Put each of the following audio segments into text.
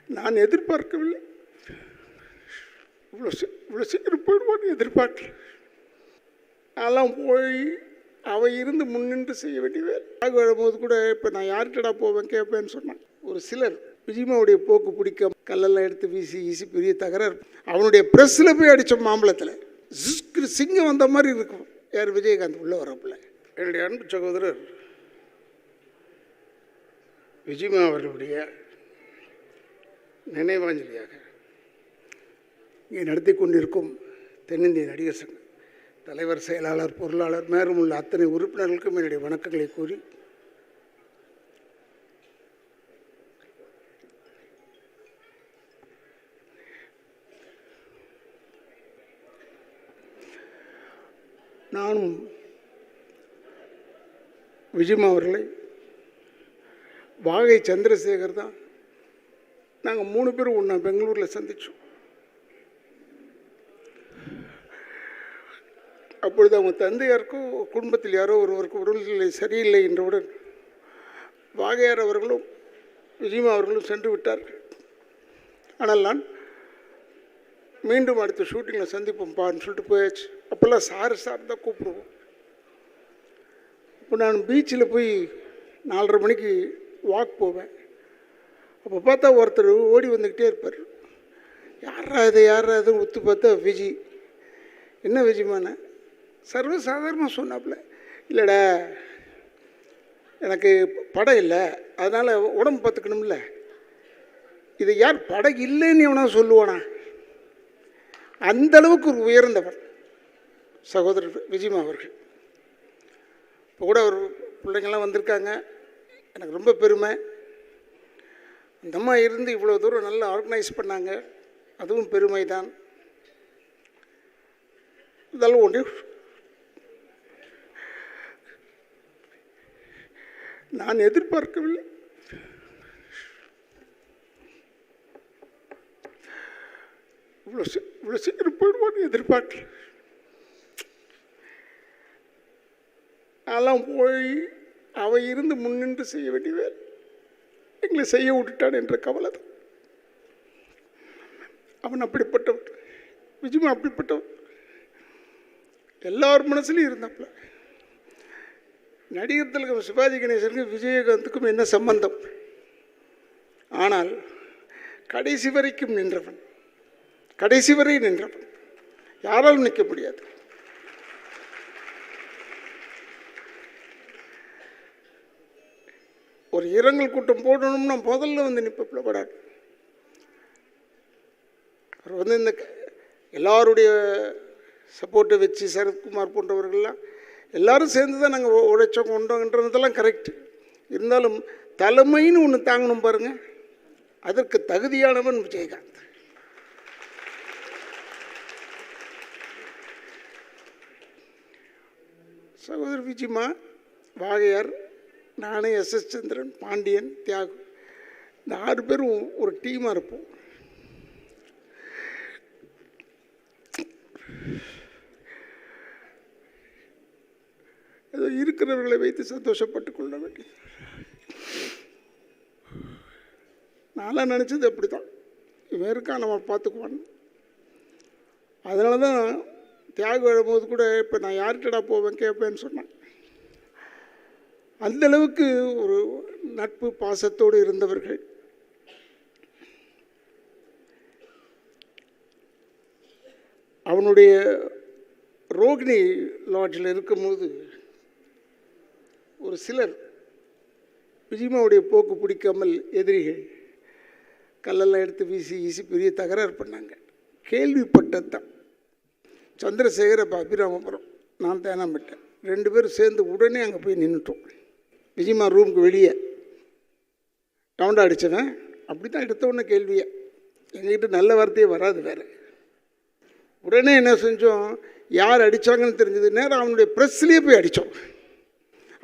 நான் எதிர்பார்க்கவில்லை. இவ்வளோ சீக்கிரம் போயிடுவான்னு எதிர்பார்க்கல. அதெல்லாம் போய் அவை இருந்து முன்னின்று செய்ய வேண்டிய வேலை. வரும்போது கூட இப்போ நான் யார்கிட்டடா போவேன் கேட்பேன்னு சொன்னான். ஒரு சிலர் விஜயமாவுடைய போக்கு பிடிக்க கல்லெல்லாம் எடுத்து வீசி வீசி பெரிய தகராறு. அவனுடைய ப்ரெஸ்ஸில் போய் அடித்தோம் மாம்பழத்தில். சிங்கம் வந்த மாதிரி இருக்கும். யார்? விஜயகாந்த் உள்ளே வரப்பில். என்னுடைய அன்பு சகோதரர் விஜயமா அவர்களுடைய நினைவாஞ்சலியாக இங்கே நடத்தி கொண்டிருக்கும் தென்னிந்திய நடிகர் சங்க தலைவர், செயலாளர், பொருளாளர், மேலும் உள்ள அத்தனை உறுப்பினர்களுக்கும் என்னுடைய வணக்கங்களை கூறி, நானும் விஜயமா அவர்களை வாகை சந்திரசேகர் தான் நாங்கள் 3 பேரும் ஒன்றா பெங்களூரில் சந்தித்தோம். அப்பொழுது அவங்க தந்தையாருக்கும் குடும்பத்தில் யாரோ ஒருவருக்கு உடல்நிலை சரியில்லை என்றவுடன் வாகையார் அவர்களும் விஜயமா அவர்களும் சென்று விட்டார்கள். ஆனால் நான் மீண்டும் அடுத்த ஷூட்டிங்கில் சந்திப்போம்ப்பான்னு சொல்லிட்டு போயாச்சு. அப்போல்லாம் சார் தான் கூப்பிடுவோம். இப்போ நான் பீச்சில் போய் 4:30 மணிக்கு வாக் போவேன். அப்போ பார்த்தா ஒருத்தர் ஓடி வந்துக்கிட்டே இருப்பார். யாரா இதுன்னு ஒத்து பார்த்தா விஜி. என்ன விஜயமான? சர்வசாதாரணமாக சொன்னாப்புல, இல்லைடா எனக்கு படம் இல்லை, அதனால் உடம்பு பார்த்துக்கணும்ல. இது யார் படம் இல்லைன்னு எவனா சொல்லுவானா? அந்தளவுக்கு ஒரு உயர்ந்தவர் சகோதரர் விஜயமா அவர்கள். இப்போ கூட ஒரு பிள்ளைங்கள்லாம் வந்திருக்காங்க. எனக்கு ரொம்ப பெருமை. இந்த அம்மா இருந்து இவ்வளோ தூரம் நல்லா ஆர்கனைஸ் பண்ணாங்க, அதுவும் பெருமை தான். இதெல்லாம் ஒன்று நான் எதிர்பார்க்கவில்லை. இவ்வளோ சீக்கிரம் போயிடுவான்னு எதிர்பார்க்கல. அதெல்லாம் போய் அவை இருந்து முன்னின்று செய்ய வேண்டிய வேலை. எங்களை செய்ய விட்டுட்டான் என்ற கவலை தான். அவன் அப்படிப்பட்டவன், விஜயமா அப்படிப்பட்டவன். எல்லார் மனசுலையும் இருந்தாப்புல. நடிகர் திலகம் சிவாஜி கணேசனுக்கும் விஜயகாந்துக்கும் என்ன சம்பந்தம்? ஆனால் கடைசி வரைக்கும் நின்றவன், கடைசி வரை நின்றவன். யாராலும் நிற்க முடியாது. ஒரு இரங்கல் கூட்டம் போடணும்னா முதல்ல வந்து நிற்பப்படாது. அவர் வந்து இந்த எல்லாருடைய சப்போர்ட்டை வச்சு சரத்குமார் போன்றவர்கள்லாம் எல்லோரும் சேர்ந்து தான் நாங்கள் உழைச்சோம் கொண்டோன்றதெல்லாம் கரெக்டு. இருந்தாலும் தலைமைன்னு ஒன்று தாங்கணும் பாருங்கள், அதற்கு தகுதியானவன் விஜயகாந்த். சகோதரர் விஜயமா, வாகையார், நானே, எஸ்.எஸ். சந்திரன், பாண்டியன், தியாகு, இந்த 6 பேரும் ஒரு டீமாக இருப்போம். ஏதோ இருக்கிறவர்களை வைத்து சந்தோஷப்பட்டு கொள்ள வேண்டிய. நான்லாம் நினச்சது அப்படி தான், இவன் இருக்கா நம்ம பார்த்துக்குவான். அதனால தான் தியாகு எழும்போது கூட இப்போ நான் யார்கிட்டடா போவேன் கேட்பேன்னு சொன்னேன். அந்தளவுக்கு ஒரு நட்பு பாசத்தோடு இருந்தவர்கள். அவனுடைய ரோகிணி லாட்ஜில் இருக்கும்போது ஒரு சிலர் விஜயமாவுடைய போக்கு பிடிக்காமல் எதிரிகள் கல்லெல்லாம் எடுத்து வீசி வீசி பெரிய தகராறு பண்ணாங்க. கேள்விப்பட்டது தான். சந்திரசேகர், அப்போ அபிராமபுரம், நான் தேனாம்பேட்டை, 2 பேரும் சேர்ந்து உடனே அங்கே போய் நின்றுட்டோம். விஜயமா ரூமுக்கு வெளியே டவுண்டா அடித்தவன் அப்படி தான் எடுத்த உடனே கேள்வியை. எங்ககிட்ட நல்ல வார்த்தையே வராது வேறு. உடனே என்ன செஞ்சோம், யார் அடித்தாங்கன்னு தெரிஞ்சது. நேரம் அவனுடைய ப்ரெஸ்லேயே போய் அடித்தோம்.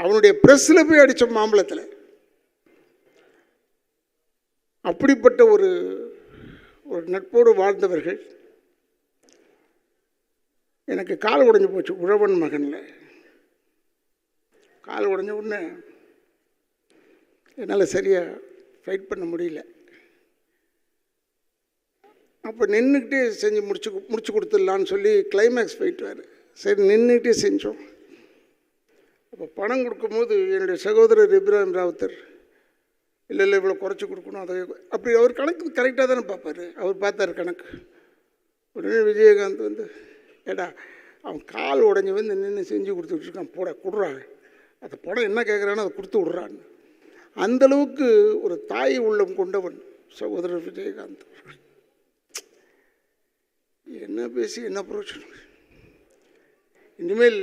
அவனுடைய ப்ரெஸ்ஸில் போய் அடித்தோம் மாம்பழத்தில். அப்படிப்பட்ட ஒரு நட்போடு வாழ்ந்தவர்கள். எனக்கு கால் உடைஞ்சு போச்சு உழவன் மகனில். கால் உடைஞ்ச உடனே என்னால் சரியாக ஃபைட் பண்ண முடியல. அப்போ நின்றுக்கிட்டே செஞ்சு முடிச்சு கொடுத்துடலான்னு சொல்லி கிளைமேக்ஸ் போயிட்டுவார். சரி நின்றுக்கிட்டே செஞ்சோம். அப்போ பணம் கொடுக்கும்போது என்னுடைய சகோதரர் இப்ராஹிம் ராவுத்தர், இல்லை இவ்வளோ குறைச்சி கொடுக்கணும், அதை அப்படி அவர் கணக்கு கரெக்டாக தானே பார்ப்பார். அவர் பார்த்தார் கணக்கு. உடனே விஜயகாந்த் வந்து, ஏடா அவன் கால் உடஞ்சி வந்து நின்று செஞ்சு கொடுத்துட்ருக்கான், போட கொடுறான், அந்த படம் என்ன கேட்குறானோ அதை கொடுத்து விட்றான்னு. அந்தளவுக்கு ஒரு தாய் உள்ளம் கொண்டவன் சகோதரர் விஜயகாந்த். என்ன பேசி என்ன பிரயோஜனம்? இனிமேல்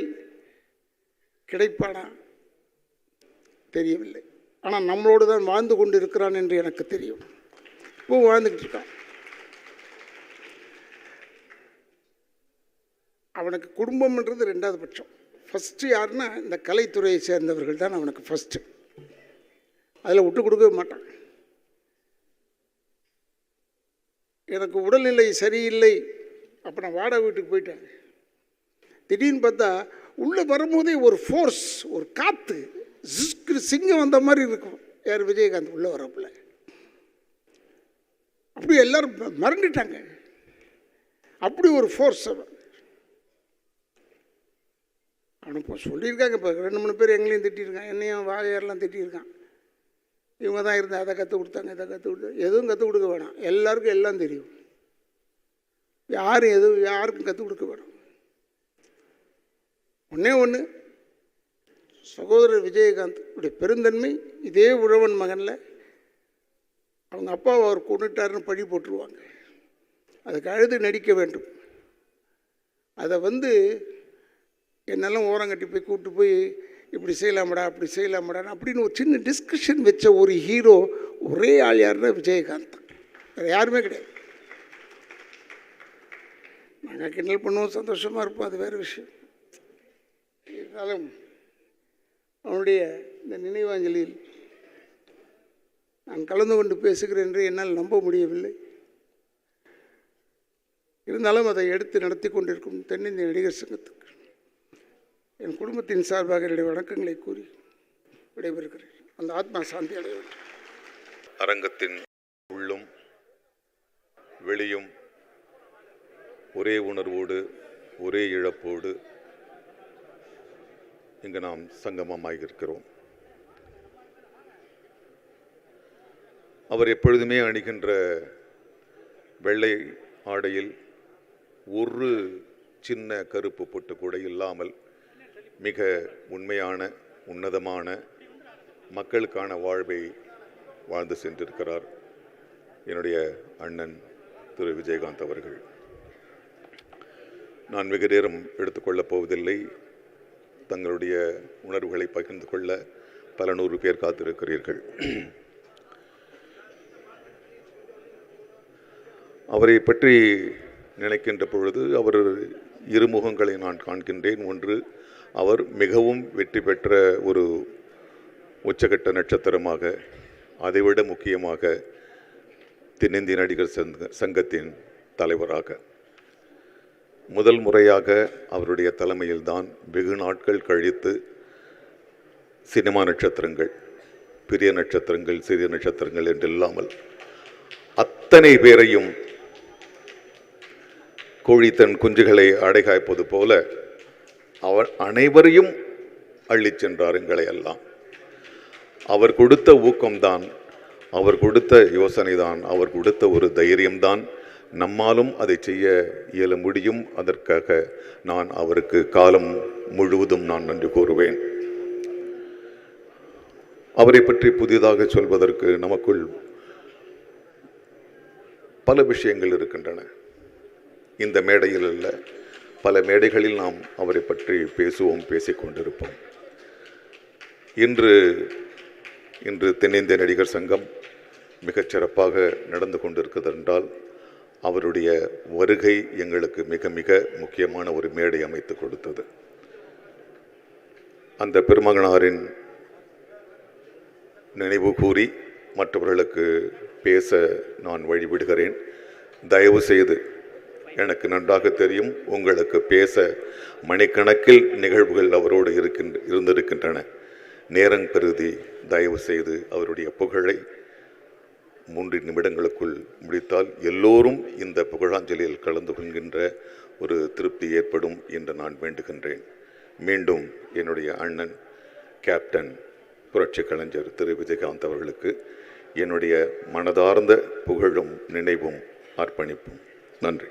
கிடைப்பானா தெரியவில்லை. ஆனால் நம்மளோடு தான் வாழ்ந்து கொண்டு இருக்கிறான் என்று எனக்கு தெரியும். இப்போ வாழ்ந்துக்கிட்டு இருக்கான். அவனுக்கு குடும்பம்ன்றது ரெண்டாவது பட்சம். ஃபஸ்ட்டு யாருன்னா இந்த கலைத்துறையை சேர்ந்தவர்கள் தான் அவனுக்கு ஃபஸ்ட்டு. அதில் விட்டு கொடுக்கவே மாட்டான். எனக்கு உடல்நிலை சரியில்லை, அப்போ நான் வாடகை வீட்டுக்கு போயிட்டேன். திடீர்னு பார்த்தா உள்ளே வரும்போதே ஒரு ஃபோர்ஸ், ஒரு காற்று, சிங்கம் வந்த மாதிரி இருக்கும். யார்? விஜயகாந்த் உள்ளே வரப்பில்ல. அப்படி எல்லாரும் மறந்துட்டாங்க. அப்படி ஒரு ஃபோர்ஸ் அவன். இப்போ சொல்லியிருக்காங்க. இப்போ 2-3 பேர் எங்களையும் திட்டிருக்கான், என்னையும் வாழையாரெலாம் திட்டியிருக்கான். இவங்க தான் இருந்தால் அதை கற்றுக் கொடுத்தாங்க, இதை கற்றுக் கொடுத்தாங்க. எதுவும் கற்றுக் கொடுக்க வேணாம், எல்லாருக்கும் எல்லாம் தெரியும். யாருக்கும் கற்றுக் கொடுக்க வேணும். ஒன்று சகோதரர் விஜயகாந்த் உடைய பெருந்தன்மை. இதே உழவன் மகனில் அவங்க அப்பாவை அவர் கொண்டுட்டாருன்னு பழி போட்டுருவாங்க. அதுக்கு அழுது நடிக்க வேண்டும். அதை வந்து என்னெல்லாம் ஓரங்கட்டி போய் கூப்பிட்டு போய் இப்படி செய்யலாமடா அப்படி செய்யலாமடான்னு அப்படின்னு ஒரு சின்ன டிஸ்கஷன் வச்ச ஒரு ஹீரோ ஒரே ஆள் யாருன்னா விஜயகாந்த். வேறு யாருமே கிடையாது. நாங்கள் கிண்டல் பண்ணுவோம், சந்தோஷமாக இருப்போம், அது வேறு விஷயம். இருந்தாலும் அவனுடைய இந்த நினைவாஞ்சலியில் நான் கலந்து கொண்டு பேசுகிறேன் என்று என்னால் நம்ப முடியவில்லை. இருந்தாலும் அதை எடுத்து நடத்தி கொண்டிருக்கும் தென்னிந்திய நடிகர் சங்கத்துக்கு என் குடும்பத்தின் சார்பாக என்னுடைய வணக்கங்களை கூறி விடைபெறுகிறேன். அந்த ஆத்மா சாந்தி அடைய வேண்டும். அரங்கத்தின் உள்ளும் வெளியும் ஒரே உணர்வோடு ஒரே இழப்போடு இங்கு நாம் சங்கமமாகியிருக்கிறோம். அவர் எப்பொழுதுமே அணிகின்ற வெள்ளை ஆடையில் ஒரு சின்ன கருப்பு பொட்டு கூட இல்லாமல் மிக உண்மையான உன்னதமான மக்களுக்கான வாழ்வை வாழ்ந்து சென்றிருக்கிறார் என்னுடைய அண்ணன் திரு விஜயகாந்த் அவர்கள். நான் வெகு நேரம் எடுத்துக்கொள்ளப் போவதில்லை. தங்களுடைய உணர்வுகளை பகிர்ந்து கொள்ள பல 100 பேர் காத்திருக்கிறீர்கள். அவரை பற்றி நினைக்கின்ற பொழுது அவர் இருமுகங்களை நான் காண்கின்றேன். ஒன்று, அவர் மிகவும் வெற்றி பெற்ற ஒரு உச்சகட்ட நட்சத்திரமாக, அதைவிட முக்கியமாக தென்னிந்திய நடிகர் சங்கத்தின் தலைவராக முதல் முறையாக அவருடைய தலைமையில்தான் வெகு நாட்கள் கழித்து சினிமா நட்சத்திரங்கள், பெரிய நட்சத்திரங்கள், சிறிய நட்சத்திரங்கள் என்று இல்லாமல் அத்தனை பேரையும் கோழி தன் குஞ்சுகளை அடைகாய்ப்பது போல அவர் அனைவரையும் அள்ளிச் சென்றார். எங்களை எல்லாம் அவர் கொடுத்த ஊக்கம்தான், அவர் கொடுத்த யோசனை தான், அவர் கொடுத்த ஒரு தைரியம்தான் நம்மாலும் அதை செய்ய இயல முடியும். அதற்காக நான் அவருக்கு காலம் முழுவதும் நான் நன்றி கூறுவேன். அவரை பற்றி புதிதாக சொல்வதற்கு நமக்குள் பல விஷயங்கள் இருக்கின்றன. இந்த மேடையில் அல்ல, பல மேடைகளில் நாம் அவரை பற்றி பேசுவோம், பேசிக்கொண்டிருப்போம். இன்று தென்னிந்திய நடிகர் சங்கம் மிகச் சிறப்பாக நடந்து கொண்டிருக்கிறது என்றால் அவருடைய வருகை எங்களுக்கு மிக மிக முக்கியமான ஒரு மேடை அமைத்து கொடுத்தது. அந்த பெருமகனாரின் நினைவு கூறி மற்றவர்களுக்கு பேச நான் வழிவிடுகிறேன். தயவு செய்து, எனக்கு நன்றாக தெரியும் உங்களுக்கு பேச மணிக்கணக்கில் நிகழ்வுகள் அவரோடு இருந்திருக்கின்றன. நேரம் கருதி தயவு செய்து அவருடைய புகழை 3 நிமிடங்களுக்குள் முடித்தால் எல்லோரும் இந்த புகழாஞ்சலியில் கலந்து கொள்கின்ற ஒரு திருப்தி ஏற்படும் என்று நான் வேண்டுகின்றேன். மீண்டும் என்னுடைய அண்ணன் கேப்டன் புரட்சி கலைஞர் திரு விஜயகாந்த் அவர்களுக்கு என்னுடைய மனதார்ந்த புகழும் நினைவும் அர்ப்பணிப்பும். நன்றி.